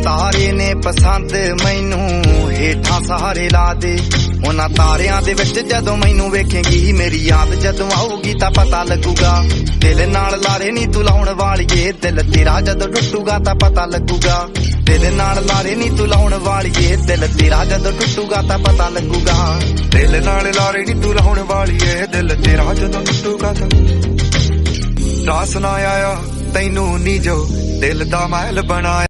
तारे ने पसंद मैनू हेठां सहारे ला दे। उन्हां तारियां दे विच जदों मैनू वेखेंगी मेरी याद जदों आऊगी तां पता लगूगा। दिल नाल लारे नी तू लाउण वालिए दिल तेरा जदों टुटूगा तां पता लगूगा। दिल नाल लारे नी तू लाउण वालिए दिल तेरा जदों टुटूगा तां पता लगूगा। दिल नाल लारे नी तू लाउण वालिए दिल तेरा जदों टुटूगा तां रास ना आया तैनू नी जो दिल दा महल बनाया।